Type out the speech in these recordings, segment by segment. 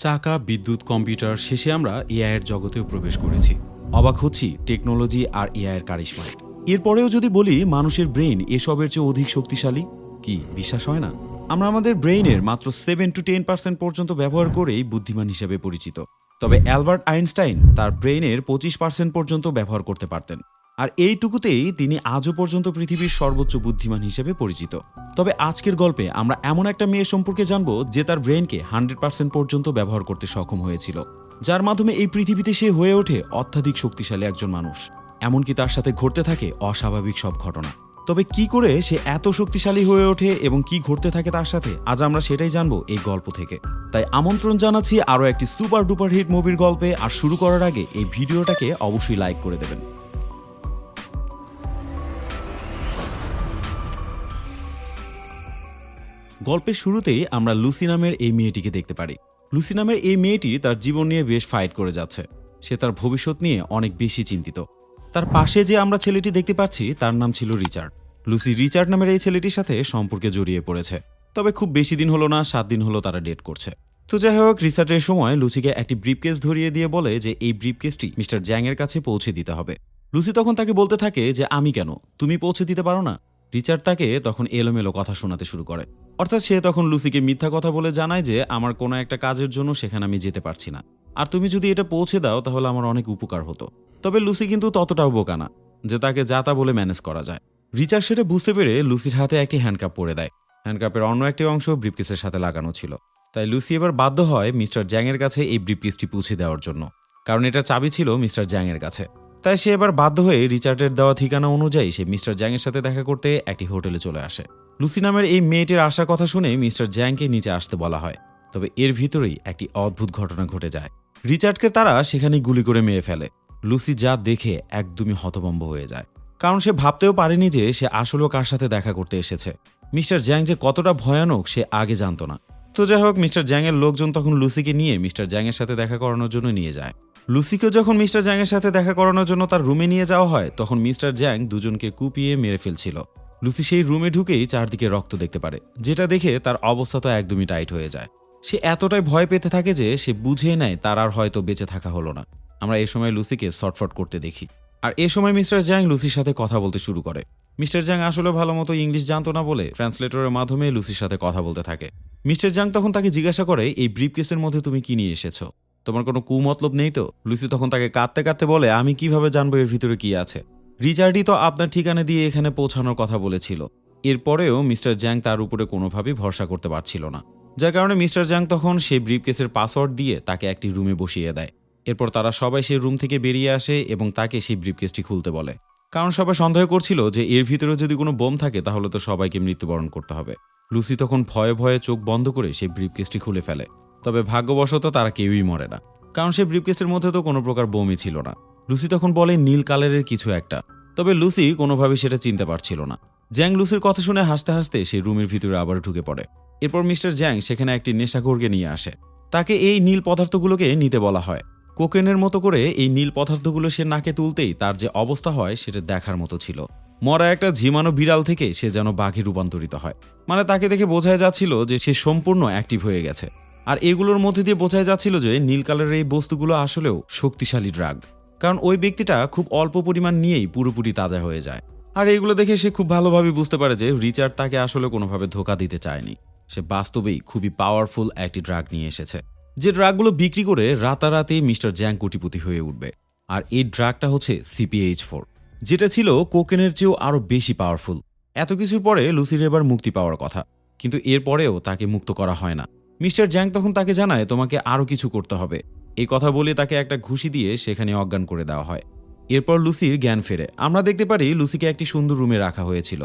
চাকা, বিদ্যুৎ, কম্পিউটার, শেষে আমরা এআই এর জগতেও প্রবেশ করেছি। অবাক হচ্ছি টেকনোলজি আর এআই এর কারিশমায়। এরপরেও যদি বলি মানুষের ব্রেইন এসবের চেয়ে অধিক শক্তিশালী, কি বিশ্বাস হয় না? আমরা আমাদের ব্রেইনের মাত্র 7-10% পর্যন্ত ব্যবহার করেই বুদ্ধিমান হিসেবে পরিচিত। তবে অ্যালবার্ট আইনস্টাইন তার ব্রেইনের 25% পর্যন্ত ব্যবহার করতে পারতেন, আর এইটুকুতেই তিনি আজও পর্যন্ত পৃথিবীর সর্বোচ্চ বুদ্ধিমান হিসেবে পরিচিত। তবে আজকের গল্পে আমরা এমন একটা মেয়ে সম্পর্কে জানব যে তার ব্রেইনকে 100% পর্যন্ত ব্যবহার করতে সক্ষম হয়েছিল, যার মাধ্যমে এই পৃথিবীতে সে হয়ে ওঠে অত্যাধিক শক্তিশালী একজন মানুষ। এমনকি তার সাথে ঘটতে থাকে অস্বাভাবিক সব ঘটনা। তবে কি করে সে এত শক্তিশালী হয়ে ওঠে এবং কি ঘটতে থাকে তার সাথে, আজ আমরা সেটাই জানবো এই গল্প থেকে। তাই আমন্ত্রণ জানাচ্ছি আরও একটি সুপার ডুপার হিট মুভির গল্পে। আর শুরু করার আগে এই ভিডিওটাকে অবশ্যই লাইক করে দেবেন। গল্পের শুরুতেই আমরা লুসি নামের এই মেয়েটিকে দেখতে পারি। লুসি নামের এই মেয়েটি তার জীবন নিয়ে বেশ ফাইট করে যাচ্ছে। সে তার ভবিষ্যৎ নিয়ে অনেক বেশি চিন্তিত। তার পাশে যে আমরা ছেলেটি দেখতে পাচ্ছি তার নাম ছিল রিচার্ড। লুসি রিচার্ড নামের এই ছেলেটির সাথে সম্পর্কে জড়িয়ে পড়েছে। তবে খুব বেশি দিন হলো না, 7 দিন হলো তারা ডেট করছে। তো যাই হোক, রিচার্ডের সময় লুসিকে একটি ব্রিফকেস ধরিয়ে দিয়ে বলে যে এই ব্রিফকেসটি মিস্টার জ্যাং এর কাছে পৌঁছে দিতে হবে। লুসি তখন তাকে বলতে থাকে যে আমি কেন, তুমি পৌঁছে দিতে পারো না? রিচার্ড তাকে তখন এলোমেলো কথা শোনাতে শুরু করে। অর্থাৎ সে তখন লুসিকে মিথ্যা কথা বলে জানায় যে আমার কোনো একটা কাজের জন্য সেখানে আমি যেতে পারছি না, আর তুমি যদি এটা পৌঁছে দাও তাহলে আমার অনেক উপকার হতো। তবে লুসি কিন্তু ততটাও বোকা না যে তাকে যা তা বলে ম্যানেজ করা যায়। রিচার্ড সেটা বুঝতে পেরে লুসির হাতে একটি হ্যান্ডকাপ পরে দেয়। হ্যান্ডকাপের অন্য একটি অংশ ব্রিফকেসের সাথে লাগানো ছিল। তাই লুসি এবার বাধ্য হয় মিস্টার জ্যাং এর কাছে এই ব্রিফকেসটি পৌঁছে দেওয়ার জন্য, কারণ এটা চাবি ছিল মিস্টার জ্যাং এর কাছে। তাই সে এবার বাধ্য হয়ে রিচার্ডের দেওয়া ঠিকানা অনুযায়ী সে মিস্টার জ্যাং এর সাথে দেখা করতে একটি হোটেলে চলে আসে। লুসি নামের এই মেয়েটির আসার কথা শুনে মিস্টার জ্যাংকে নিচে আসতে বলা হয়। তবে এর ভিতরেই একটি অদ্ভুত ঘটনা ঘটে যায়। রিচার্ডকে তারা সেখানে গুলি করে মেরে ফেলে। লুসি যা দেখে একদমই হতভম্ব হয়ে যায়, কারণ সে ভাবতেও পারেনি যে সে আসলেও কার সাথে দেখা করতে এসেছে। মিস্টার জ্যাং যে কতটা ভয়ানক সে আগে জানতো না। তো যাই হোক, মিস্টার জ্যাং এর লোকজন তখন লুসিকে নিয়ে মিস্টার জ্যাং এর সাথে দেখা করানোর জন্য নিয়ে যায়। লুসিকেও যখন মিস্টার জ্যাং এর সাথে দেখা করানোর জন্য তার রুমে নিয়ে যাওয়া হয়, তখন মিস্টার জ্যাং দুজনকে কুপিয়ে মেরে ফেলছিল। লুসি সেই রুমে ঢুকেই চারদিকে রক্ত দেখতে পারে, যেটা দেখে তার অবস্থা তো একদমই টাইট হয়ে যায়। সে এতটাই ভয় পেতে থাকে যে সে বুঝে নেয় তার আর হয়তো বেঁচে থাকা হলো না। আমরা এই সময় লুসিকে শর্টফট করতে দেখি। আর এ সময় মিস্টার জ্যাং লুসির সাথে কথা বলতে শুরু করে। মিস্টার জ্যাং আসলে ভালো মতো ইংলিশ জানতো না বলে ট্রান্সলেটরের মাধ্যমে লুসির সাথে কথা বলতে থাকে। মিস্টার জ্যাং তখন তাকে জিজ্ঞাসা করে এই ব্রিফকেসের মধ্যে তুমি কি নিয়ে এসেছো, তোমার কোনো কুমতলব নেই তো? লুসি তখন তাকে কাঁদতে কাঁদতে বলে আমি কিভাবে জানবো এর ভিতরে কি আছে? রিচার্ডই তো আপনার ঠিকানা দিয়ে এখানে পৌঁছানোর কথা বলেছিল। এরপরেও মিস্টার জ্যাং তার উপরে কোনোভাবেই ভরসা করতে পারছিল না, যার কারণে মিস্টার জ্যাং তখন সেই ব্রিফকেসের পাসওয়ার্ড দিয়ে তাকে একটি রুমে বসিয়ে দেয়। এরপর তারা সবাই সেই রুম থেকে বেরিয়ে আসে এবং তাকে সেই ব্রিফকেসটি খুলতে বলে, কারণ সবাই সন্দেহ করছিল যে এর ভিতরে যদি কোনো বোম থাকে তাহলে তো সবাইকে মৃত্যুবরণ করতে হবে। লুসি তখন ভয়ে ভয়ে চোখ বন্ধ করে সেই ব্রিফকেসটি খুলে ফেলে। তবে ভাগ্যবশত তারা কেউই মরে না, কারণ সেই ব্রিফকেসের মধ্যে তো কোনো প্রকার বোমই ছিল না। লুসি তখন বলে নীল কালারের কিছু একটা। তবে লুসি কোনোভাবেই সেটা চিনতে পারছিল না। জ্যাং লুসির কথা শুনে হাসতে হাসতে সেই রুমের ভিতরে আবার ঢুকে পড়ে। এরপর মিস্টার জ্যাং সেখানে একটি নেশাখোরকে নিয়ে আসে। তাকে এই নীল পদার্থগুলোকে নিতে বলা হয়। কোকেনের মতো করে এই নীল পদার্থগুলো সে নাকে তুলতেই তার যে অবস্থা হয় সেটা দেখার মতো ছিল। মরা একটা ঝিমানো বিড়াল থেকে সে যেন বাঘে রূপান্তরিত হয়। মানে তাকে দেখে বোঝাই যাচ্ছিল যে সে সম্পূর্ণ অ্যাক্টিভ হয়ে গেছে। আর এগুলোর মধ্যে দিয়ে বোঝাই যাচ্ছিল যে নীল কালারের এই বস্তুগুলো আসলেও শক্তিশালী ড্রাগ, কারণ ওই ব্যক্তিটা খুব অল্প পরিমাণ নিয়েই পুরোপুরি তাজা হয়ে যায়। আর এইগুলো দেখে সে খুব ভালোভাবে বুঝতে পারে যে রিচার্ড তাকে আসলে কোনোভাবে ধোঁকা দিতে চায়নি। সে বাস্তবেই খুবই পাওয়ারফুল একটি ড্রাগ নিয়ে এসেছে, যে ড্রাগগুলো বিক্রি করে রাতারাতি মিস্টার জ্যাং কোটিপতি হয়ে উঠবে। আর এই ড্রাগটা হচ্ছে CPH4, যেটা ছিল কোকেনের চেয়েও আরও বেশি পাওয়ারফুল। এত কিছুর পরে লুসির এবার মুক্তি পাওয়ার কথা, কিন্তু এরপরেও তাকে মুক্ত করা হয় না। মিস্টার জ্যাং তখন তাকে জানায় তোমাকে আরও কিছু করতে হবে। এই কথা বলে তাকে একটা ঘুষি দিয়ে সেখানে অজ্ঞান করে দেওয়া হয়। এরপর লুসির জ্ঞান ফেরে। আমরা দেখতে পারি লুসিকে একটি সুন্দর রুমে রাখা হয়েছিল।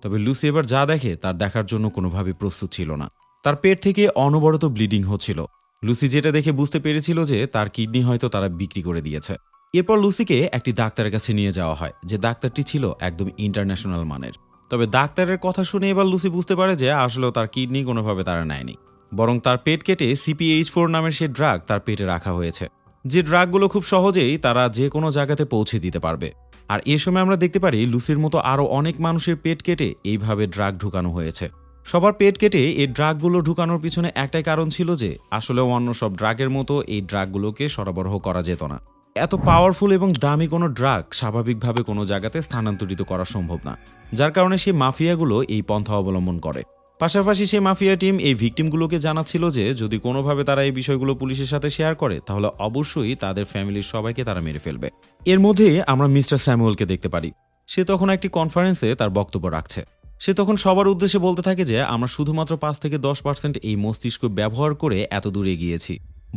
তবে লুসি এবার যা দেখে তার দেখার জন্য কোনোভাবে প্রস্তুত ছিল না। তার পেট থেকে অনবরত ব্লিডিং হচ্ছিল। লুসি যেটা দেখে বুঝতে পেরেছিল যে তার কিডনি হয়তো তারা বিক্রি করে দিয়েছে। এরপর লুসিকে একটি ডাক্তারের কাছে নিয়ে যাওয়া হয়, যে ডাক্তারটি ছিল একদম ইন্টারন্যাশনাল মানের। তবে ডাক্তারের কথা শুনে এবার লুসি বুঝতে পারে যে আসলেও তার কিডনি কোনোভাবে তারা নেয়নি, বরং তার পেট কেটে CPH4 নামের সে ড্রাগ তার পেটে রাখা হয়েছে, যে ড্রাগগুলো খুব সহজেই তারা যে কোনো জায়গাতে পৌঁছে দিতে পারবে। আর এ সময় আমরা দেখতে পারি লুসির মতো আরও অনেক মানুষের পেট কেটে এইভাবে ড্রাগ ঢুকানো হয়েছে। সবার পেট কেটে এই ড্রাগগুলো ঢুকানোর পিছনে একটাই কারণ ছিল যে আসলে অন্য সব ড্রাগের মতো এই ড্রাগগুলোকে সরবরাহ করা যেত না। এত পাওয়ারফুল এবং দামি কোনো ড্রাগ স্বাভাবিকভাবে কোনো জায়গাতে স্থানান্তরিত করা সম্ভব না, যার কারণে সেই মাফিয়াগুলো এই পন্থা অবলম্বন করে। পাশাপাশি সেই মাফিয়া টিম এই ভিকটিমগুলোকে জানাচ্ছিল যে যদি কোনোভাবে তারা এই বিষয়গুলো পুলিশের সাথে শেয়ার করে তাহলে অবশ্যই তাদের ফ্যামিলির সবাইকে তারা মেরে ফেলবে। এর মধ্যে আমরা মিস্টার স্যামুয়েলকে দেখতে পারি। সে তখন একটি কনফারেন্সে তার বক্তব্য রাখছে। সে তখন সবার উদ্দেশ্যে বলতে থাকে যে আমরা শুধুমাত্র 5 থেকে 10% এই মস্তিষ্ক ব্যবহার করে এত দূরে এগিয়েছি।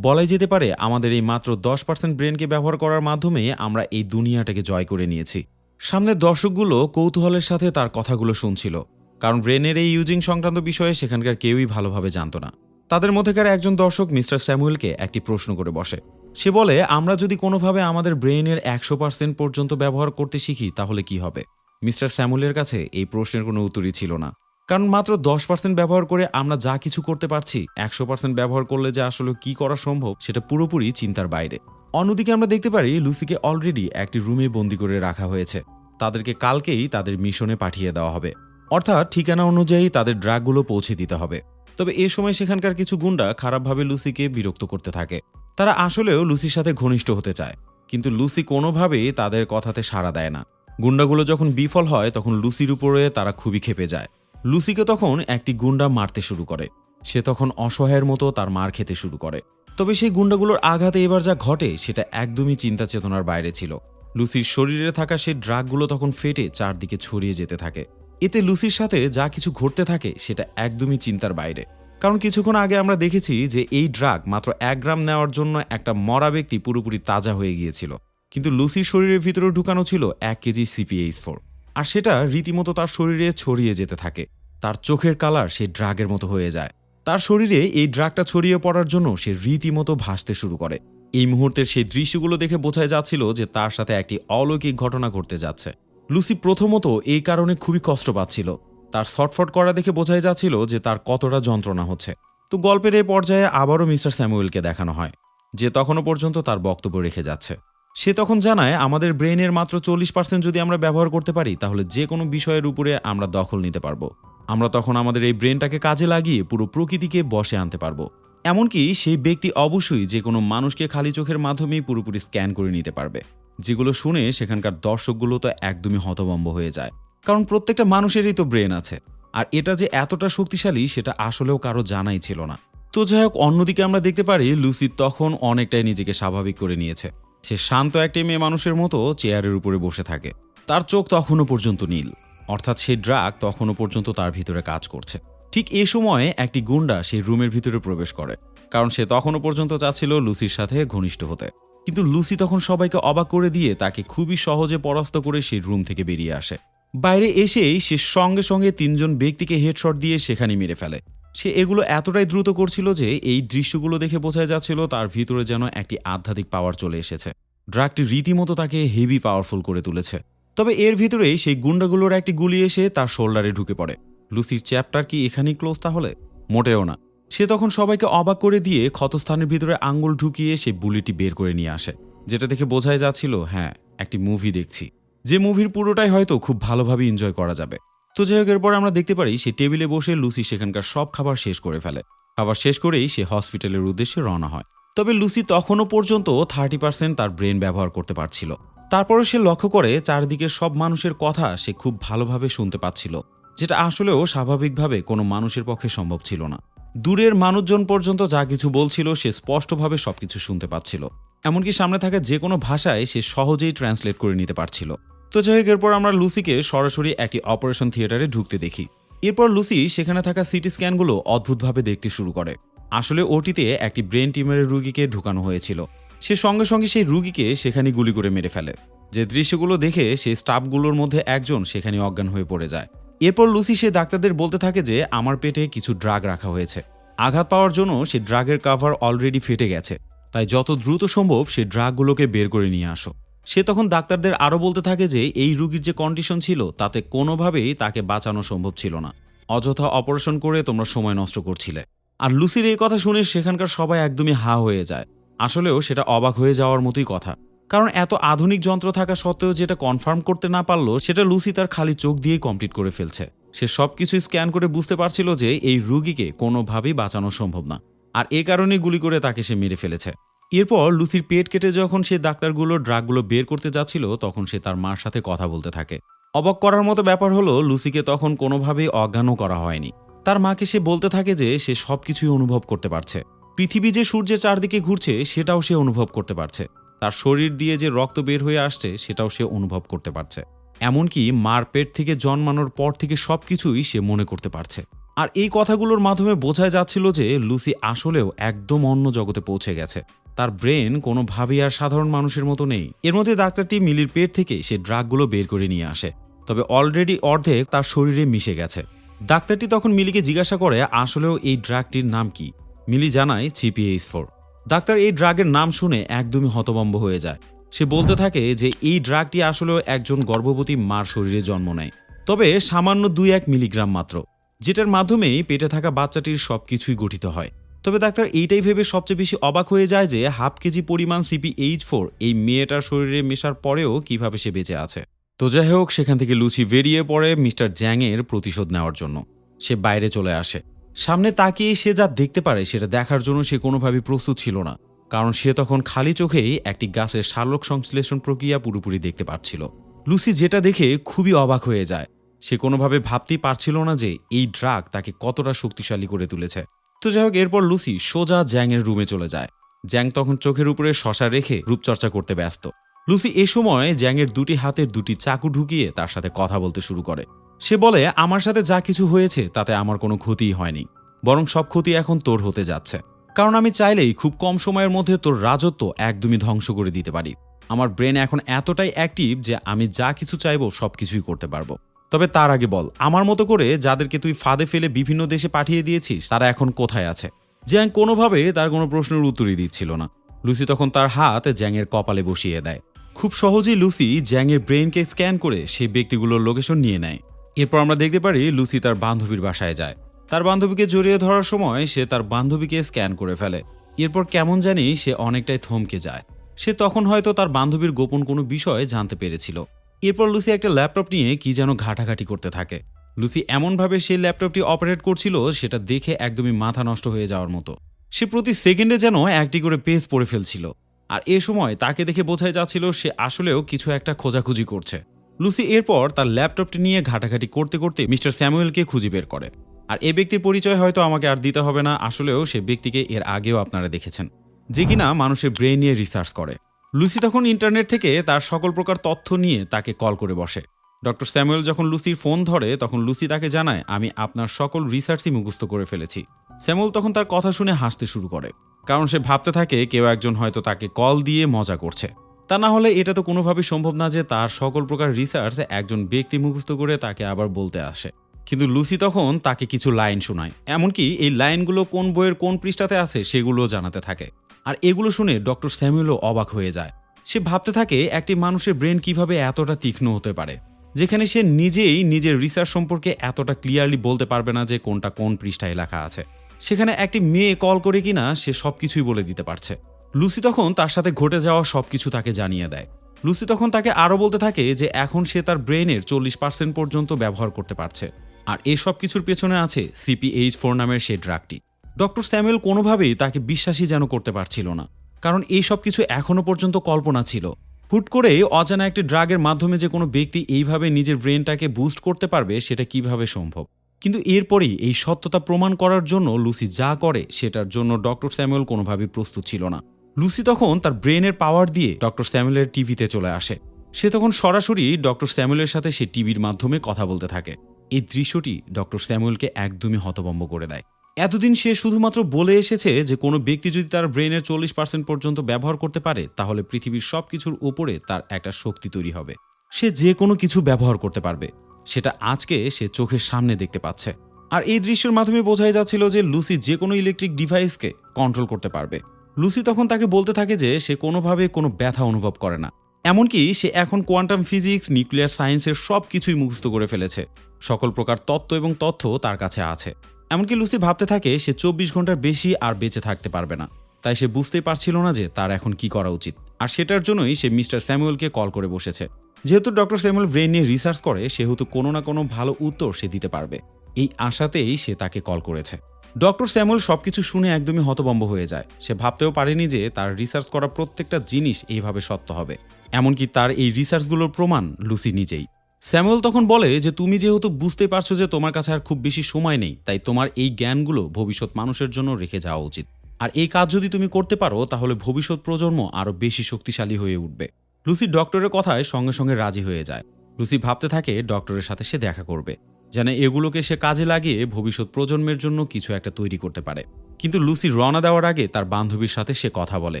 বলাই যেতে পারে আমাদের এই মাত্র 10% ব্রেনকে ব্যবহার করার মাধ্যমে আমরা এই দুনিয়াটাকে জয় করে নিয়েছি। সামনের দর্শকগুলো কৌতূহলের সাথে তার কথাগুলো শুনছিল, কারণ ব্রেনের এই ইউজিং সংক্রান্ত বিষয়ে সেখানকার কেউই ভালোভাবে জানত না। তাদের মধ্যেকার একজন দর্শক মিস্টার স্যামুয়েলকে একটি প্রশ্ন করে বসে। সে বলে, আমরা যদি কোনোভাবে আমাদের ব্রেনের 100% পর্যন্ত ব্যবহার করতে শিখি তাহলে কি হবে? মিস্টার স্যামুয়েলের কাছে এই প্রশ্নের কোনো উত্তরই ছিল না, কারণ মাত্র 10% ব্যবহার করে আমরা যা কিছু করতে পারছি 100% ব্যবহার করলে যে আসলে কি করা সম্ভব সেটা পুরোপুরি চিন্তার বাইরে। অন্যদিকে আমরা দেখতে পারি লুসিকে অলরেডি একটি রুমে বন্দি করে রাখা হয়েছে। তাদেরকে কালকেই তাদের মিশনে পাঠিয়ে দেওয়া হবে, অর্থাৎ ঠিকানা অনুযায়ী তাদের ড্রাগগুলো পৌঁছে দিতে হবে। তবে এ সময় সেখানকার কিছু গুন্ডা খারাপভাবে লুসিকে বিরক্ত করতে থাকে। তারা আসলেও লুসির সাথে ঘনিষ্ঠ হতে চায়, কিন্তু লুসি কোনোভাবেই তাদের কথাতে সাড়া দেয় না। গুন্ডাগুলো যখন বিফল হয় তখন লুসির উপরে তারা খুবই ক্ষেপে যায়। লুসিকে তখন একটি গুন্ডা মারতে শুরু করে। সে তখন অসহায়ের মতো তার মার খেতে শুরু করে। তবে সেই গুন্ডাগুলোর আঘাতে এবার যা ঘটে সেটা একদমই চিন্তা চেতনার বাইরে ছিল। লুসির শরীরে থাকা সেই ড্রাগগুলো তখন ফেটে চারদিকে ছড়িয়ে যেতে থাকে। এতে লুসির সাথে যা কিছু ঘটতে থাকে সেটা একদমই চিন্তার বাইরে, কারণ কিছুক্ষণ আগে আমরা দেখেছি যে এই ড্রাগ মাত্র 1 গ্রাম নেওয়ার জন্য একটা মরা ব্যক্তি পুরোপুরি তাজা হয়ে গিয়েছিল, কিন্তু লুসির শরীরের ভিতরে ঢুকানো ছিল 1 কেজি CPH4, আর সেটা রীতিমতো তার শরীরে ছড়িয়ে যেতে থাকে। তার চোখের কালার সেই ড্রাগের মতো হয়ে যায়। তার শরীরে এই ড্রাগটা ছড়িয়ে পড়ার জন্য সে রীতিমতো ভাসতে শুরু করে। এই মুহূর্তের সেই দৃশ্যগুলো দেখে বোঝাই যাচ্ছিল যে তার সাথে একটি অলৌকিক ঘটনা ঘটতে যাচ্ছে। লুসি প্রথমত এই কারণে খুবই কষ্ট পাচ্ছিল। তার ছটফট করা দেখে বোঝাই যাচ্ছিল যে তার কতটা যন্ত্রণা হচ্ছে। তো গল্পের এই পর্যায়ে আবারও মিস্টার স্যামুয়েলকে দেখানো হয়, যে তখনও পর্যন্ত তার বক্তব্য রেখে যাচ্ছে। সে তখন জানায় আমাদের ব্রেনের মাত্র 40% যদি আমরা ব্যবহার করতে পারি তাহলে যে কোনো বিষয়ের উপরে আমরা দখল নিতে পারবো। আমরা তখন আমাদের এই ব্রেনটাকে কাজে লাগিয়ে পুরো প্রকৃতিকে বশে আনতে পারবো। এমনকি সেই ব্যক্তি অবশ্যই যে কোনো মানুষকে খালি চোখের মাধ্যমেই পুরোপুরি স্ক্যান করে নিতে পারবে। যেগুলো শুনে সেখানকার দর্শকগুলো তো একদমই হতভম্ব হয়ে যায়, কারণ প্রত্যেকটা মানুষেরই তো ব্রেন আছে, আর এটা যে এতটা শক্তিশালী সেটা আসলেও কারো জানাই ছিল না। তো যাই হোক, অন্যদিকে আমরা দেখতে পারি লুসি তখন অনেকটাই নিজেকে স্বাভাবিক করে নিয়েছে। সে শান্ত একটি মেয়ে মানুষের মতো চেয়ারের উপরে বসে থাকে। তার চোখ তখনও পর্যন্ত নীল, অর্থাৎ সেই ড্রাগ তখনও পর্যন্ত তার ভিতরে কাজ করছে। ঠিক এ সময়ে একটি গুন্ডা সেই রুমের ভিতরে প্রবেশ করে, কারণ সে তখনও পর্যন্ত চাচ্ছিল লুসির সাথে ঘনিষ্ঠ হতে। কিন্তু লুসি তখন সবাইকে অবাক করে দিয়ে তাকে খুবই সহজে পরাস্ত করে সেই রুম থেকে বেরিয়ে আসে। বাইরে এসেই সে সঙ্গে সঙ্গে 3 জন ব্যক্তিকে হেডশট দিয়ে সেখানে মেরে ফেলে। সে এগুলো এতটাই দ্রুত করছিল যে এই দৃশ্যগুলো দেখে বোঝা যাচ্ছিল তার ভিতরে যেন একটি আধ্যাত্মিক পাওয়ার চলে এসেছে। ড্রাগটি রীতিমতো তাকে হেভি পাওয়ারফুল করে তুলেছে। তবে এর ভিতরেই সেই গুন্ডাগুলোর একটি গুলি এসে তার শোল্ডারে ঢুকে পড়ে। লুসির চ্যাপ্টার কি এখানেই ক্লোজ তাহলে? মোটেও না। সে তখন সবাইকে অবাক করে দিয়ে ক্ষতস্থানের ভিতরে আঙ্গুল ঢুকিয়ে সে বুলেটটি বের করে নিয়ে আসে, যেটা দেখে বোঝাই যাচ্ছিল হ্যাঁ, একটি মুভি দেখছি, যে মুভির পুরোটাই হয়তো খুব ভালোভাবে এনজয় করা যাবে। তো যাই হোক, এরপর আমরা দেখতে পারি সে টেবিলে বসে লুসি সেখানকার সব খাবার শেষ করে ফেলে। খাবার শেষ করেই সে হসপিটালের উদ্দেশ্যে রওনা হয়। তবে লুসি তখনও পর্যন্ত 30% তার ব্রেন ব্যবহার করতে পারছিল। তারপরও সে লক্ষ্য করে চারদিকের সব মানুষের কথা সে খুব ভালোভাবে শুনতে পাচ্ছিল, যেটা আসলেও স্বাভাবিকভাবে কোনো মানুষের পক্ষে সম্ভব ছিল না। দূরের মানুষজন পর্যন্ত যা কিছু বলছিল সে স্পষ্টভাবে সবকিছু শুনতে পাচ্ছিল। এমনকি সামনে থাকা যে কোনো ভাষায় সে সহজেই ট্রান্সলেট করে নিতে পারছিল। তো যাই হোক, এরপর আমরা লুসিকে সরাসরি একটি অপারেশন থিয়েটারে ঢুকতে দেখি। এরপর লুসি সেখানে থাকা সিটি স্ক্যানগুলো অদ্ভুতভাবে দেখতে শুরু করে। আসলে ওটিতে একটি ব্রেন টিউমারের রুগীকে ঢুকানো হয়েছিল। সে সঙ্গে সঙ্গে সেই রুগীকে সেখানে গুলি করে মেরে ফেলে। যে দৃশ্যগুলো দেখে সেই স্টাফগুলোর মধ্যে একজন সেখানে অজ্ঞান হয়ে পড়ে যায়। এরপর লুসি সে ডাক্তারদের বলতে থাকে যে আমার পেটে কিছু ড্রাগ রাখা হয়েছে। আঘাত পাওয়ার জন্য সে ড্রাগের কাভার অলরেডি ফেটে গেছে, তাই যত দ্রুত সম্ভব সে ড্রাগগুলোকে বের করে নিয়ে আসো। সে তখন ডাক্তারদের আরও বলতে থাকে যে এই রুগীর যে কন্ডিশন ছিল তাতে কোনোভাবেই তাকে বাঁচানো সম্ভব ছিল না। অযথা অপারেশন করে তোমরা সময় নষ্ট করছিলে। আর লুসির এই কথা শুনে সেখানকার সবাই একদমই হা হয়ে যায়। আসলেও সেটা অবাক হয়ে যাওয়ার মতোই কথা, কারণ এত আধুনিক যন্ত্র থাকা সত্ত্বেও যেটা কনফার্ম করতে না পারলো সেটা লুসি তার খালি চোখ দিয়েই কমপ্লিট করে ফেলছে। সে সবকিছু স্ক্যান করে বুঝতে পারছিল যে এই রোগীকে কোনোভাবেই বাঁচানো সম্ভব না, আর এ কারণে গুলি করে তাকে সে মেরে ফেলেছে। এরপর লুসির পেট কেটে যখন সে ডাক্তারগুলো ড্রাগগুলো বের করতে যাচ্ছিল, তখন সে তার মার সাথে কথা বলতে থাকে। অবাক করার মতো ব্যাপার হলো, লুসিকে তখন কোনোভাবেই অজ্ঞানও করা হয়নি। তার মাকে সে বলতে থাকে যে সে সবকিছুই অনুভব করতে পারছে। পৃথিবী যে সূর্যের চারদিকে ঘুরছে সেটাও সে অনুভব করতে পারছে। তার শরীর দিয়ে যে রক্ত বের হয়ে আসছে সেটাও সে অনুভব করতে পারছে। এমনকি মার পেট থেকে জন্মানোর পর থেকে সবকিছুই সে মনে করতে পারছে। আর এই কথাগুলোর মাধ্যমে বোঝা যাচ্ছিল যে লুসি আসলেও একদম অন্য জগতে পৌঁছে গেছে। তার ব্রেন কোনোভাবেই আর সাধারণ মানুষের মতো নেই। এর মধ্যে ডাক্তারটি মিলির পেট থেকে সে ড্রাগগুলো বের করে নিয়ে আসে, তবে অলরেডি অর্ধেক তার শরীরে মিশে গেছে। ডাক্তারটি তখন মিলিকে জিজ্ঞাসা করে আসলেও এই ড্রাগটির নাম কি। মিলি জানায় CPH4। ডাক্তার এই ড্রাগের নাম শুনে একদমই হতভম্ব হয়ে যায়। সে বলতে থাকে যে এই ড্রাগটি আসলেও একজন গর্ভবতী মার শরীরে জন্ম নেয়, তবে সামান্য 2-1 মিলিগ্রাম মাত্র, যেটার মাধ্যমেই পেটে থাকা বাচ্চাটির সবকিছুই গঠিত হয়। তবে ডাক্তার এইটাই ভেবে সবচেয়ে বেশি অবাক হয়ে যায় যে হাফ কেজি পরিমাণ CPH4 এই মেয়েটার শরীরে মেশার পরেও কিভাবে সে বেঁচে আছে। তো যাই হোক, সেখান থেকে লুসি বেরিয়ে পড়ে মিস্টার জ্যাংয়ের প্রতিশোধ নেওয়ার জন্য। সে বাইরে চলে আসে। সামনে তাকিয়ে সে যা দেখতে পারে সেটা দেখার জন্য সে কোনোভাবেই প্রস্তুত ছিল না, কারণ সে তখন খালি চোখেই একটি গাছের সালোক সংশ্লেষণ প্রক্রিয়া পুরোপুরি দেখতে পাচ্ছিল। লুসি যেটা দেখে খুবই অবাক হয়ে যায়। সে কোনোভাবে ভাবতেই পারছিল না যে এই ড্রাগ তাকে কতটা শক্তিশালী করে তুলেছে। তো যাই হোক, এরপর লুসি সোজা জ্যাংয়ের রুমে চলে যায়। জ্যাং তখন চোখের উপরে শশা রেখে রূপচর্চা করতে ব্যস্ত। লুসি এ সময় জ্যাংয়ের দুটি হাতে দুটি চাকু ঢুকিয়ে তার সাথে কথা বলতে শুরু করে। সে বলে, আমার সাথে যা কিছু হয়েছে তাতে আমার কোনো ক্ষতিই হয়নি, বরং সব ক্ষতি এখন তোর হতে যাচ্ছে, কারণ আমি চাইলেই খুব কম সময়ের মধ্যে তোর রাজত্ব একদমই ধ্বংস করে দিতে পারি। আমার ব্রেন এখন এতটাই অ্যাক্টিভ যে আমি যা কিছু চাইবো সবকিছুই করতে পারবো। তবে তার আগে বল, আমার মতো করে যাদেরকে তুই ফাঁদে ফেলে বিভিন্ন দেশে পাঠিয়ে দিয়েছিস তারা এখন কোথায় আছে? জ্যাং কোনোভাবে তার কোনো প্রশ্নের উত্তরই দিচ্ছিল না। লুসি তখন তার হাত জ্যাংয়ের কপালে বসিয়ে দেয়। খুব সহজেই লুসি জ্যাংয়ের ব্রেনকে স্ক্যান করে সেই ব্যক্তিগুলোর লোকেশন নিয়ে নেয়। এরপর আমরা দেখতে পারি লুসি তার বান্ধবীর বাসায় যায়। তার বান্ধবীকে জড়িয়ে ধরার সময় সে তার বান্ধবীকে স্ক্যান করে ফেলে। এরপর কেমন জানি সে অনেকটাই থমকে যায়। সে তখন হয়তো তার বান্ধবীর গোপন কোনো বিষয় জানতে পেরেছিল। এরপর লুসি একটা ল্যাপটপ নিয়ে কি যেন ঘাটাঘাটি করতে থাকে। লুসি এমনভাবে সেই ল্যাপটপটি অপারেট করছিল সেটা দেখে একদমই মাথা নষ্ট হয়ে যাওয়ার মতো। সে প্রতি সেকেন্ডে যেন একটি করে পেজ পড়ে ফেলছিল। আর এ সময় তাকে দেখে বোঝাই যাচ্ছিল সে আসলেও কিছু একটা খোঁজাখুঁজি করছে। লুসি এরপর তার ল্যাপটপটি নিয়ে ঘাটাঘাটি করতে করতে মিস্টার স্যামুয়েলকে খুঁজে বের করে। আর এ ব্যক্তির পরিচয় হয়তো আমাকে আর দিতে হবে না, আসলেও সে ব্যক্তিকে এর আগেও আপনারা দেখেছেন, যে কিনা মানুষের ব্রেন নিয়ে রিসার্চ করে। লুসি তখন ইন্টারনেট থেকে তার সকল প্রকার তথ্য নিয়ে তাকে কল করে বসে। ডক্টর স্যামুয়েল যখন লুসির ফোন ধরে তখন লুসি তাকে জানায়, আমি আপনার সকল রিসার্চই মুখস্থ করে ফেলেছি। স্যামুয়েল তখন তার কথা শুনে হাসতে শুরু করে, কারণ সে ভাবতে থাকে কেউ একজন হয়তো তাকে কল দিয়ে মজা করছে। তা না হলে এটা তো কোনোভাবেই সম্ভব না যে তার সকল প্রকার রিসার্চ একজন ব্যক্তি মুখস্থ করে তাকে আবার বলতে আসে। কিন্তু লুসি তখন তাকে কিছু লাইন শোনায়, এমনকি এই লাইনগুলো কোন বইয়ের কোন পৃষ্ঠাতে আছে সেগুলোও জানাতে থাকে। আর এগুলো শুনে ডক্টর স্যামুয়েলও অবাক হয়ে যায়। সে ভাবতে থাকে একটি মানুষের ব্রেন কিভাবে এতটা তীক্ষ্ণ হতে পারে, যেখানে সে নিজেই নিজের রিসার্চ সম্পর্কে এতটা ক্লিয়ারলি বলতে পারবে না যে কোনটা কোন পৃষ্ঠায় লেখা আছে, সেখানে একটি মেয়ে কল করে কিনা সে সবকিছুই বলে দিতে পারছে। লুসি তখন তার সাথে ঘটে যাওয়া সবকিছু তাকে জানিয়ে দেয়। লুসি তখন তাকে আরও বলতে থাকে যে এখন সে তার ব্রেনের 40% পর্যন্ত ব্যবহার করতে পারছে, আর এই সব কিছুর পেছনে আছে CPH4 নামের সেই ড্রাগটি। ডক্টর স্যামুয়েল কোনোভাবেই তাকে বিশ্বাসই যেন করতে পারছিল না, কারণ এই সব কিছু এখনো পর্যন্ত কল্পনা ছিল। হুট করে অজানা একটি ড্রাগের মাধ্যমে যে কোনো ব্যক্তি এইভাবে নিজের ব্রেনটাকে বুস্ট করতে পারবে সেটা কিভাবে সম্ভব। কিন্তু এরপরেই এই সত্যতা প্রমাণ করার জন্য লুসি যা করে সেটার জন্য ডক্টর স্যামুয়েল কোনোভাবেই প্রস্তুত ছিল না। লুসি তখন তার ব্রেনের পাওয়ার দিয়ে ডক্টর স্যামুয়েলের টিভিতে চলে আসে। সে তখন সরাসরি ডক্টর স্যামুয়েলের সাথে সে টিভির মাধ্যমে কথা বলতে থাকে। এই দৃশ্যটি ডক্টর স্যামুয়েলকে একদমই হতভম্ব করে দেয়। এতদিন সে শুধুমাত্র বলে এসেছে যে কোনো ব্যক্তি যদি তার ব্রেনের 40% পর্যন্ত ব্যবহার করতে পারে তাহলে পৃথিবীর সব কিছুর উপরে তার একটা শক্তি তৈরি হবে, সে যে কোনো কিছু ব্যবহার করতে পারবে। সেটা আজকে সে চোখের সামনে দেখতে পাচ্ছে। আর এই দৃশ্যের মাধ্যমে বোঝাই যাচ্ছিল যে লুসি যে কোনো ইলেকট্রিক ডিভাইসকে কন্ট্রোল করতে পারবে। লুসি তখন তাকে বলতে থাকে যে সে কোনোভাবে কোনো ব্যথা অনুভব করে না, এমনকি সে এখন কোয়ান্টাম ফিজিক্স, নিউক্লিয়ার সায়েন্সের সব কিছুই মুখস্থ করে ফেলেছে। সকল প্রকার তত্ত্ব এবং তথ্য তার কাছে আছে। এমনকি লুসি ভাবতে থাকে সে 24 ঘন্টার বেশি আর বেঁচে থাকতে পারবে না। তাই সে বুঝতেই পারছিল না যে তার এখন কি করা উচিত। আর সেটার জন্যই সে মিস্টার স্যামুয়েলকে কল করে বসেছে। যেহেতু ডক্টর স্যামুয়েল ব্রেন নিয়ে রিসার্চ করে সেহেতু কোনো না কোনো ভালো উত্তর সে দিতে পারবে, এই আশাতেই সে তাকে কল করেছে। ডক্টর স্যামুয়েল সবকিছু শুনে একদমই হতভম্ব হয়ে যায়। সে ভাবতেও পারেনি যে তার রিসার্চ করা প্রত্যেকটা জিনিস এইভাবে সত্য হবে। এমনকি তার এই রিসার্চগুলোর প্রমাণ লুসি নিজেই। স্যামুয়েল তখন বলে যে তুমি যেহেতু বুঝতে পারছো যে তোমার কাছে আর খুব বেশি সময় নেই, তাই তোমার এই জ্ঞানগুলো ভবিষ্যৎ মানুষের জন্য রেখে যাওয়া উচিত। আর এই কাজ যদি তুমি করতে পারো তাহলে ভবিষ্যৎ প্রজন্ম আরও বেশি শক্তিশালী হয়ে উঠবে। লুসি ডক্টরের কথায় সঙ্গে সঙ্গে রাজি হয়ে যায়। লুসি ভাবতে থাকে ডক্টরের সাথে সে দেখা করবে, যেন এগুলোকে সে কাজে লাগিয়ে ভবিষ্যৎ প্রজন্মের জন্য কিছু একটা তৈরি করতে পারে। কিন্তু লুসি রওনা দেওয়ার আগে তার বান্ধবীর সাথে সে কথা বলে।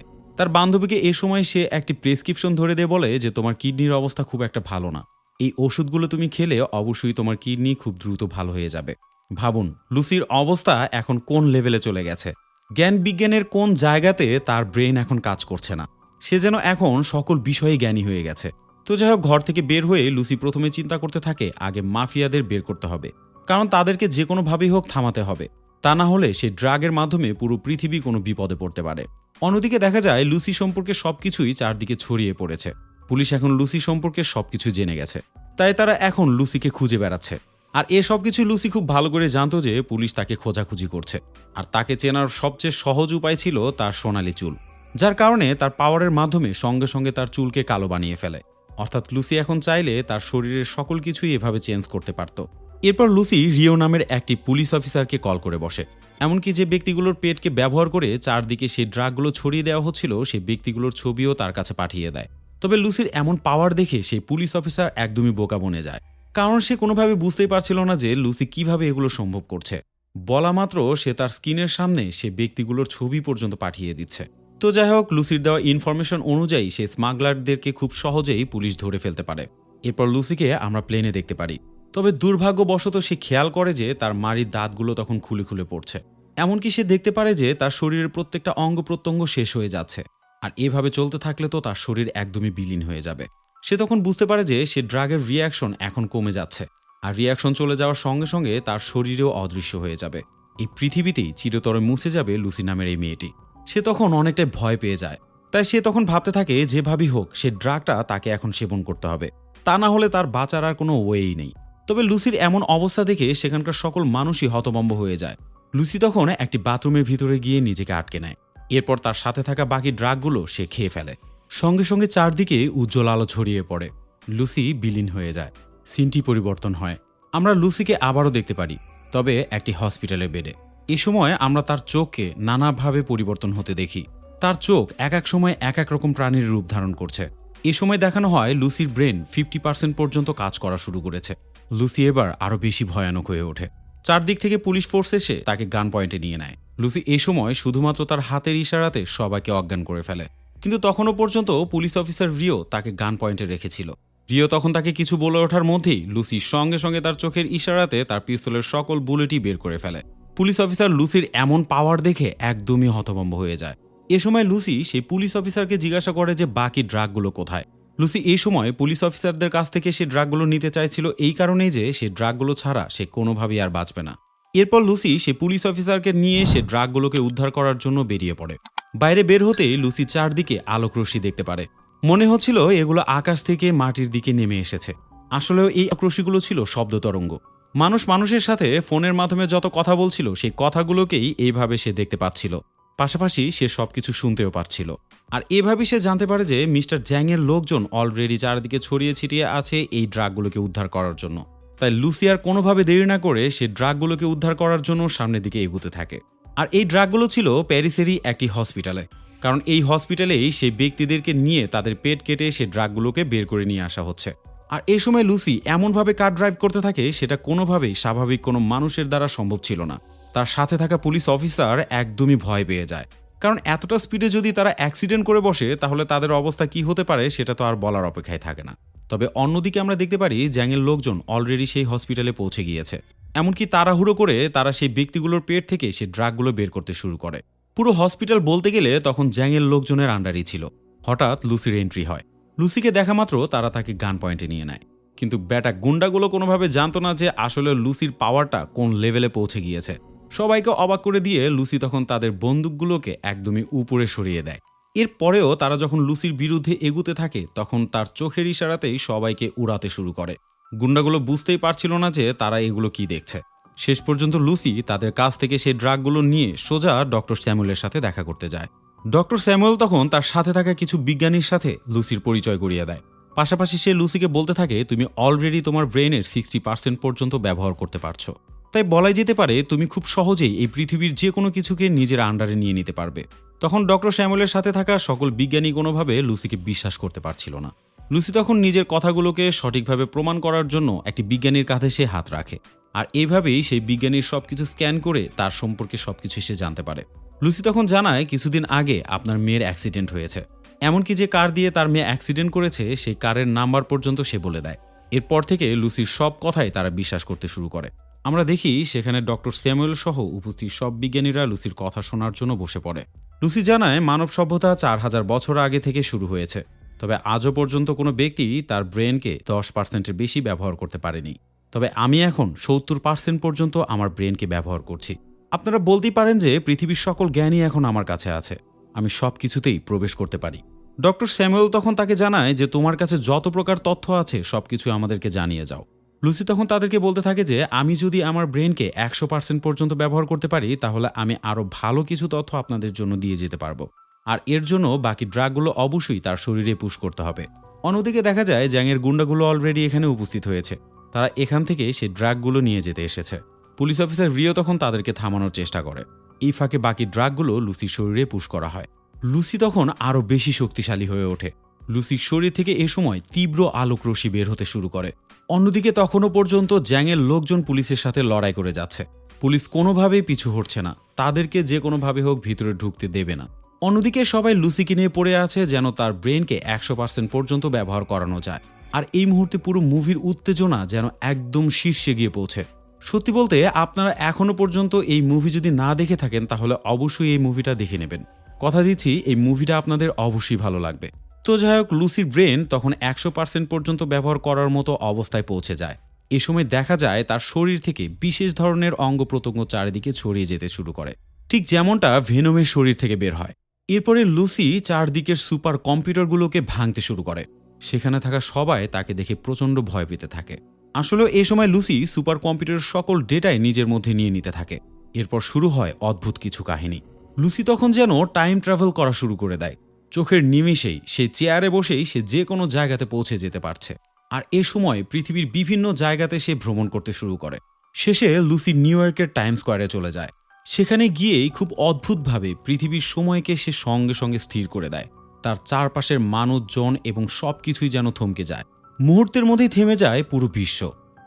তার বান্ধবীকে এ সময় সে একটি প্রেসক্রিপশন ধরে দিয়ে বলে যে তোমার কিডনির অবস্থা খুব একটা ভালো না, এই ওষুধগুলো তুমি খেলে অবশ্যই তোমার কিডনি খুব দ্রুত ভালো হয়ে যাবে। ভাবুন লুসির অবস্থা এখন কোন লেভেলে চলে গেছে। জ্ঞান বিজ্ঞানের কোন জায়গাতে তার ব্রেন এখন কাজ করছে না, সে যেন এখন সকল বিষয়ে জ্ঞানী হয়ে গেছে। তো যাই হোক, ঘর থেকে বের হয়ে লুসি প্রথমে চিন্তা করতে থাকে আগে মাফিয়াদের বের করতে হবে, কারণ তাদেরকে যে কোনোভাবেই হোক থামাতে হবে। তা না হলে সেই ড্রাগের মাধ্যমে পুরো পৃথিবী কোনো বিপদে পড়তে পারে। অন্যদিকে দেখা যায় লুসি সম্পর্কে সবকিছুই চারদিকে ছড়িয়ে পড়েছে। পুলিশ এখন লুসি সম্পর্কে সবকিছু জেনে গেছে, তাই তারা এখন লুসিকে খুঁজে বেড়াচ্ছে। আর এ সবকিছু লুসি খুব ভালো করে জানতো যে পুলিশ তাকে খোঁজাখুঁজি করছে। আর তাকে চেনার সবচেয়ে সহজ উপায় ছিল তার সোনালি চুল, যার কারণে তার পাওয়ারের মাধ্যমে সঙ্গে সঙ্গে তার চুলকে কালো বানিয়ে ফেলে। অর্থাৎ লুসি এখন চাইলে তার শরীরের সকল কিছুই এভাবে চেঞ্জ করতে পারত। এরপর লুসি রিও নামের একটি পুলিশ অফিসারকে কল করে বসে। এমনকি যে ব্যক্তিগুলোর পেটকে ব্যবহার করে চারদিকে সেই ড্রাগগুলো ছড়িয়ে দেওয়া হচ্ছিল সেই ব্যক্তিগুলোর ছবিও তার কাছে পাঠিয়ে দেয়। তবে লুসির এমন পাওয়ার দেখে সেই পুলিশ অফিসার একদমই বোকা বনে যায়, কারণ সে কোনোভাবে বুঝতেই পারছিল না যে লুসি কিভাবে এগুলো সম্ভব করছে। বলা মাত্র সে তার স্ক্রিনের সামনে সে ব্যক্তিগুলোর ছবি পর্যন্ত পাঠিয়ে দিচ্ছে। তো যাই হোক, লুসির দেওয়া ইনফরমেশন অনুযায়ী সে স্মাগলারদেরকে খুব সহজেই পুলিশ ধরে ফেলতে পারে। এরপর লুসিকে আমরা প্লেনে দেখতে পারি। তবে দুর্ভাগ্যবশত সে খেয়াল করে যে তার মারির দাঁতগুলো তখন খুলে খুলে পড়ছে। এমনকি সে দেখতে পারে যে তার শরীরের প্রত্যেকটা অঙ্গ প্রত্যঙ্গ শেষ হয়ে যাচ্ছে। আর এভাবে চলতে থাকলে তো তার শরীর একদমই বিলীন হয়ে যাবে। সে তখন বুঝতে পারে যে সে ড্রাগের রিয়াকশন এখন কমে যাচ্ছে, আর রিয়াকশন চলে যাওয়ার সঙ্গে সঙ্গে তার শরীরেও অদৃশ্য হয়ে যাবে। এই পৃথিবীতেই চিরতরে মুছে যাবে লুসি নামের এই মেয়েটি। সে তখন অনেকটাই ভয় পেয়ে যায়। তাই সে তখন ভাবতে থাকে যেভাবেই হোক সে ড্রাগটা তাকে এখন সেবন করতে হবে, তা না হলে তার বাঁচার আর কোনো ওয়েই নেই। তবে লুসির এমন অবস্থা দেখে সেখানকার সকল মানুষই হতভম্ব হয়ে যায়। লুসি তখন একটি বাথরুমের ভিতরে গিয়ে নিজেকে আটকে নেয়। এরপর তার সাথে থাকা বাকি ড্রাগগুলো সে খেয়ে ফেলে। সঙ্গে সঙ্গে চারদিকে উজ্জ্বল আলো ছড়িয়ে পড়ে। লুসি বিলীন হয়ে যায়। সিনটি পরিবর্তন হয়। আমরা লুসিকে আবারও দেখতে পারি, তবে একটি হসপিটালের বেডে। এ সময় আমরা তার চোখকে নানাভাবে পরিবর্তন হতে দেখি। তার চোখ এক এক সময় এক এক রকম প্রাণীর রূপ ধারণ করছে। এ সময় দেখানো হয় লুসির ব্রেন 50% পর্যন্ত কাজ করা শুরু করেছে। লুসি এবার আরও বেশি ভয়ানক হয়ে ওঠে। চারদিক থেকে পুলিশ ফোর্স এসে তাকে গান পয়েন্টে নিয়ে নেয়। লুসি এ সময় শুধুমাত্র তার হাতের ইশারাতে সবাইকে অজ্ঞান করে ফেলে। কিন্তু তখনও পর্যন্ত পুলিশ অফিসার রিও তাকে গান পয়েন্টে রেখেছিল। রিও তখন তাকে কিছু বলে ওঠার মধ্যেই লুসি সঙ্গে সঙ্গে তার চোখের ইশারাতে তার পিস্তলের সকল বুলেটই বের করে ফেলে। পুলিশ অফিসার লুসির এমন পাওয়ার দেখে একদমই হতভম্ব হয়ে যায়। এ সময় লুসি সেই পুলিশ অফিসারকে জিজ্ঞাসা করে যে বাকি ড্রাগগুলো কোথায়। লুসি এই সময় পুলিশ অফিসারদের কাছ থেকে সে ড্রাগগুলো নিতে চাইছিল এই কারণেই যে সে ড্রাগগুলো ছাড়া সে কোনোভাবেই আর বাঁচবে না। এরপর লুসি সে পুলিশ অফিসারকে নিয়ে সে ড্রাগগুলোকে উদ্ধার করার জন্য বেরিয়ে পড়ে। বাইরে বের হতেই লুসি চারদিকে আলোক রশ্মি দেখতে পারে। মনে হচ্ছিল এগুলো আকাশ থেকে মাটির দিকে নেমে এসেছে। আসলেও এই আলোকরশ্মিগুলো ছিল শব্দ তরঙ্গ। মানুষ মানুষের সাথে ফোনের মাধ্যমে যত কথা বলছিল সেই কথাগুলোকেই এইভাবে সে দেখতে পাচ্ছিল। পাশাপাশি সে সবকিছু শুনতেও পারছিল। আর এভাবেই সে জানতে পারে যে মিস্টার জ্যাংয়ের লোকজন অলরেডি চারদিকে ছড়িয়ে ছিটিয়ে আছে এই ড্রাগগুলোকে উদ্ধার করার জন্য। তাই লুসি আর কোনোভাবে দেরি না করে সে ড্রাগগুলোকে উদ্ধার করার জন্য সামনের দিকে এগুতে থাকে। আর এই ড্রাগগুলো ছিল প্যারিসেরই একটি হসপিটালে, কারণ এই হসপিটালেই সেই ব্যক্তিদেরকে নিয়ে তাদের পেট কেটে সে ড্রাগগুলোকে বের করে নিয়ে আসা হচ্ছে। আর এই সময় লুসি এমনভাবে কার ড্রাইভ করতে থাকে সেটা কোনোভাবেই স্বাভাবিক কোনো মানুষের দ্বারা সম্ভব ছিল না। তার সাথে থাকা পুলিশ অফিসার একদমই ভয় পেয়ে যায়, কারণ এতটা স্পিডে যদি তারা অ্যাক্সিডেন্ট করে বসে তাহলে তাদের অবস্থা কি হতে পারে সেটা তো আর বলার অপেক্ষায় থাকে না। তবে অন্যদিকে আমরা দেখতে পারি জ্যাংয়ের লোকজন অলরেডি সেই হসপিটালে পৌঁছে গিয়েছে। এমনকি তাড়াহুড়ো করে তারা সেই ব্যক্তিগুলোর পেট থেকে সেই ড্রাগগুলো বের করতে শুরু করে। পুরো হসপিটাল বলতে গেলে তখন জ্যাংয়ের লোকজনের আন্ডারই ছিল। হঠাৎ লুসির এন্ট্রি হয়। লুসিকে দেখা মাত্র তারা তাকে গান পয়েন্টে নিয়ে নেয়। কিন্তু ব্যাটা গুন্ডাগুলো কোনোভাবে জানতো না যে আসলে লুসির পাওয়ারটা কোন লেভেলে পৌঁছে গিয়েছে। সবাইকে অবাক করে দিয়ে লুসি তখন তাদের বন্দুকগুলোকে একদমই উপরে সরিয়ে দেয়। এরপরেও তারা যখন লুসির বিরুদ্ধে এগুতে থাকে তখন তার চোখের ইশারাতেই সবাইকে উড়াতে শুরু করে। গুন্ডাগুলো বুঝতেই পারছিল না যে তারা এগুলো কি দেখছে। শেষ পর্যন্ত লুসি তাদের কাছ থেকে সেই ড্রাগগুলো নিয়ে সোজা ডক্টর স্যামুয়েলের সাথে দেখা করতে যায়। ডক্টর স্যামুয়েল তখন তার সাথে থাকা কিছু বিজ্ঞানীর সাথে লুসির পরিচয় করিয়ে দেয়। পাশাপাশি সে লুসিকে বলতে থাকে, তুমি অলরেডি তোমার ব্রেনের 60% পর্যন্ত ব্যবহার করতে পারছো, তাই বলাই যেতে পারে তুমি খুব সহজেই এই পৃথিবীর যে কোনো কিছুকে নিজের আন্ডারে নিয়ে নিতে পারবে। তখন ডক্টর স্যামুয়েলের সাথে থাকা সকল বিজ্ঞানী কোনোভাবে লুসিকে বিশ্বাস করতে পারছিল না। লুসি তখন নিজের কথাগুলোকে সঠিকভাবে প্রমাণ করার জন্য একটি বিজ্ঞানীর কাঁধে সে হাত রাখে, আর এইভাবেই সেই বিজ্ঞানীর সবকিছু স্ক্যান করে তার সম্পর্কে সবকিছু সে জানতে পারে। লুসি তখন জানায়, কিছুদিন আগে আপনার মেয়ের অ্যাক্সিডেন্ট হয়েছে, এমনকি যে কার দিয়ে তার মেয়ে অ্যাক্সিডেন্ট করেছে সেই কারের নাম্বার পর্যন্ত সে বলে দেয়। এরপর থেকে লুসির সব কথাই তারা বিশ্বাস করতে শুরু করে। আমরা দেখি সেখানে ডক্টর স্যামুয়েল সহ উপস্থিত সব বিজ্ঞানীরা লুসির কথা শোনার জন্য বসে পড়ে। লুসি জানায়, মানব সভ্যতা 4000 বছর আগে থেকে শুরু হয়েছে, তবে আজও পর্যন্ত কোনো ব্যক্তি তার ব্রেনকে 10%-এর বেশি ব্যবহার করতে পারেনি। তবে আমি এখন 70% পর্যন্ত আমার ব্রেনকে ব্যবহার করছি। আপনারা বলতেই পারেন যে পৃথিবীর সকল জ্ঞানই এখন আমার কাছে আছে, আমি সব কিছুতেই প্রবেশ করতে পারি। ডক্টর স্যামুয়েল তখন তাকে জানায় যে তোমার কাছে যত প্রকার তথ্য আছে সবকিছু আমাদেরকে জানিয়ে যাও। লুসি তখন তাদেরকে বলতে থাকে যে আমি যদি আমার ব্রেনকে 100% পর্যন্ত ব্যবহার করতে পারি তাহলে আমি আরও ভালো কিছু তথ্য আপনাদের জন্য দিয়ে যেতে পারবো, আর এর জন্য বাকি ড্রাগগুলো অবশ্যই তার শরীরে পুশ করতে হবে। অন্যদিকে দেখা যায় জ্যাংয়ের গুন্ডাগুলো অলরেডি এখানে উপস্থিত হয়েছে, তারা এখান থেকে সেই ড্রাগগুলো নিয়ে যেতে এসেছে। পুলিশ অফিসার রিও তখন তাদেরকে থামানোর চেষ্টা করে। এই ফাঁকে বাকি ড্রাগগুলো লুসির শরীরে পুশ করা হয়। লুসি তখন আরও বেশি শক্তিশালী হয়ে ওঠে। লুসির শরীর থেকে এ সময় তীব্র আলোক রশ্মি বের হতে শুরু করে। অন্যদিকে তখনও পর্যন্ত জ্যাংয়ের লোকজন পুলিশের সাথে লড়াই করে যাচ্ছে। পুলিশ কোনোভাবেই পিছু হটছে না, তাদেরকে যে কোনোভাবে হোক ভিতরে ঢুকতে দেবে না। অন্যদিকে সবাই লুসিকে নিয়ে পড়ে আছে যেন তার ব্রেনকে 100% পর্যন্ত ব্যবহার করানো যায়। আর এই মুহূর্তে পুরো মুভির উত্তেজনা যেন একদম শীর্ষে গিয়ে পৌঁছে। সত্যি বলতে আপনারা এখনো পর্যন্ত এই মুভি যদি না দেখে থাকেন তাহলে অবশ্যই এই মুভিটা দেখে নেবেন। কথা দিচ্ছি এই মুভিটা আপনাদের অবশ্যই ভালো লাগবে। তো যাই হোক, লুসির ব্রেন তখন 100% পর্যন্ত ব্যবহার করার মতো অবস্থায় পৌঁছে যায়। এ সময় দেখা যায় তার শরীর থেকে বিশেষ ধরনের অঙ্গ প্রত্যঙ্গ চারিদিকে ছড়িয়ে যেতে শুরু করে, ঠিক যেমনটা ভেনমের শরীর থেকে বের হয়। এরপরে লুসি চারদিকের সুপার কম্পিউটারগুলোকে ভাঙতে শুরু করে। সেখানে থাকা সবাই তাকে দেখে প্রচণ্ড ভয় পেতে থাকে। আসলে এই সময় লুসি সুপার কম্পিউটারের সকল ডেটাই নিজের মধ্যে নিয়ে নিতে থাকে। এরপর শুরু হয় অদ্ভুত কিছু কাহিনী। লুসি তখন যেন টাইম ট্রাভেল করা শুরু করে দেয়। চোখের নিমেষেই সে চেয়ারে বসেই সে যে কোনো জায়গাতে পৌঁছে যেতে পারছে। আর এ সময় পৃথিবীর বিভিন্ন জায়গাতে সে ভ্রমণ করতে শুরু করে। শেষে লুসি নিউ ইয়র্কের টাইম স্কোয়ারে চলে যায়। সেখানে গিয়েই খুব অদ্ভুতভাবে পৃথিবীর সময়কে সে সঙ্গে সঙ্গে স্থির করে দেয়। তার চারপাশের মানুষজন এবং সবকিছুই যেন থমকে যায়। মুহূর্তের মধ্যেই থেমে যায় পুরো বিশ্ব।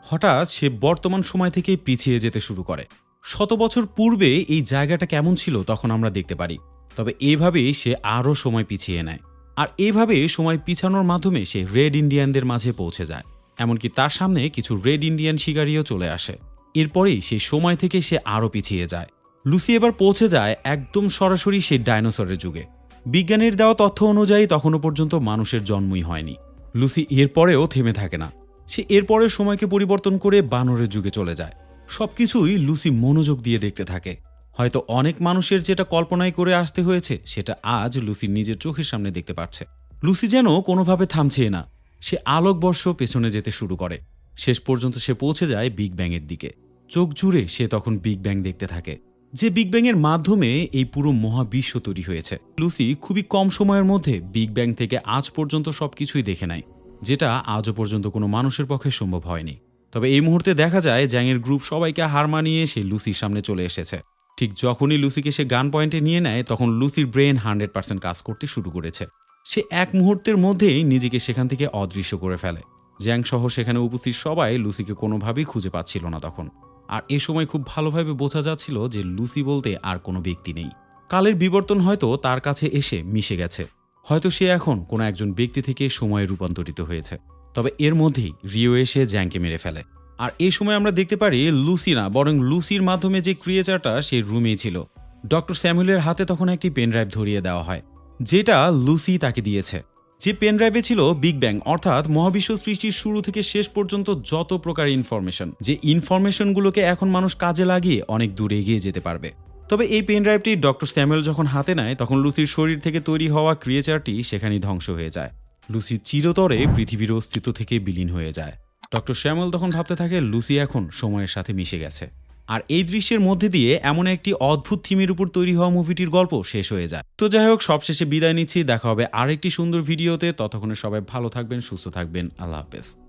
হঠাৎ সে বর্তমান সময় থেকে পিছিয়ে যেতে শুরু করে। 100 বছর পূর্বে এই জায়গাটা কেমন ছিল তখন আমরা দেখতে পারি। তবে এভাবেই সে আরও সময় পিছিয়ে নেয়। আর এভাবে সময় পিছানোর মাধ্যমে সে রেড ইন্ডিয়ানদের মাঝে পৌঁছে যায়। এমনকি তার সামনে কিছু রেড ইন্ডিয়ান শিকারীও চলে আসে। এরপরেই সেই সময় থেকে সে আরও পিছিয়ে যায়। লুসি এবার পৌঁছে যায় একদম সরাসরি সেই ডাইনোসরের যুগে। বিজ্ঞানীর দেওয়া তথ্য অনুযায়ী তখনও পর্যন্ত মানুষের জন্মই হয়নি। লুসি এরপরেও থেমে থাকে না। সে এরপরের সময়কে পরিবর্তন করে বানরের যুগে চলে যায়। সবকিছুই লুসি মনোযোগ দিয়ে দেখতে থাকে। হয়তো অনেক মানুষের যেটা কল্পনায় করে আসতে হয়েছে সেটা আজ লুসি নিজের চোখের সামনে দেখতে পাচ্ছে। লুসি যেন কোনোভাবে থামছে না। সে আলোকবর্ষ পেছনে যেতে শুরু করে। শেষ পর্যন্ত সে পৌঁছে যায় বিগ ব্যাংয়ের দিকে। চোখ জুড়ে সে তখন বিগ ব্যাং দেখতে থাকে, যে বিগ ব্যাংয়ের মাধ্যমে এই পুরো মহাবিশ্ব তৈরি হয়েছে। লুসি খুবই কম সময়ের মধ্যে বিগ ব্যাং থেকে আজ পর্যন্ত সবকিছুই দেখে নেয়, যেটা আজও পর্যন্ত কোনো মানুষের পক্ষে সম্ভব হয়নি। তবে এই মুহূর্তে দেখা যায় জ্যাংয়ের গ্রুপ সবাইকে হার মানিয়ে সে লুসির সামনে চলে এসেছে। ঠিক যখনই লুসিকে সে গান পয়েন্টে নিয়ে নেয় তখন লুসির ব্রেন 100% কাজ করতে শুরু করেছে। সে এক মুহূর্তের মধ্যেই নিজেকে সেখান থেকে অদৃশ্য করে ফেলে। জ্যাং সহ সেখানে উপস্থিত সবাই লুসিকে কোনোভাবেই খুঁজে পাচ্ছিল না তখন। আর এ সময় খুব ভালোভাবে বোঝা যাচ্ছিল যে লুসি বলতে আর কোনো ব্যক্তি নেই। কালের বিবর্তন হয়তো তার কাছে এসে মিশে গেছে। হয়তো সে এখন কোনো একজন ব্যক্তি থেকে সময়ে রূপান্তরিত হয়েছে। তবে এর মধ্যেই রিও এসে জ্যাংকে মেরে ফেলে। আর এই সময় আমরা দেখতে পারি লুসি না, বরং লুসির মাধ্যমে যে ক্রিয়েচারটা সেই রুমেই ছিল। ডক্টর স্যামুয়েলের হাতে তখন একটি পেনড্রাইভ ধরিয়ে দেওয়া হয়, যেটা লুসি তাকে দিয়েছে। যে পেনড্রাইভে ছিল বিগ ব্যাং, অর্থাৎ মহাবিশ্ব সৃষ্টির শুরু থেকে শেষ পর্যন্ত যত প্রকার ইনফরমেশন, যে ইনফরমেশনগুলোকে এখন মানুষ কাজে লাগিয়ে অনেক দূরে এগিয়ে যেতে পারবে। তবে এই পেন ড্রাইভটি ডক্টর স্যামুয়েল যখন হাতে নেয় তখন লুসির শরীর থেকে তৈরি হওয়া ক্রিয়েচারটি সেখানেই ধ্বংস হয়ে যায়। লুসি চিরতরে পৃথিবীর অস্তিত্ব থেকে বিলীন হয়ে যায়। ডক্টর স্যামুয়েল তখন ভাবতে থাকে লুসি এখন সময়ের সাথে মিশে গেছে। আর এই দৃশ্যের মধ্যে দিয়ে এমন একটি অদ্ভুত থিমের উপর তৈরি হওয়া মুভিটির গল্প শেষ হয়ে যায়। তো যাই হোক, সবশেষে বিদায় নিচ্ছি। দেখা হবে আরেকটি সুন্দর ভিডিওতে। ততক্ষণে সবাই ভালো থাকবেন, সুস্থ থাকবেন। আল্লাহ হাফেজ।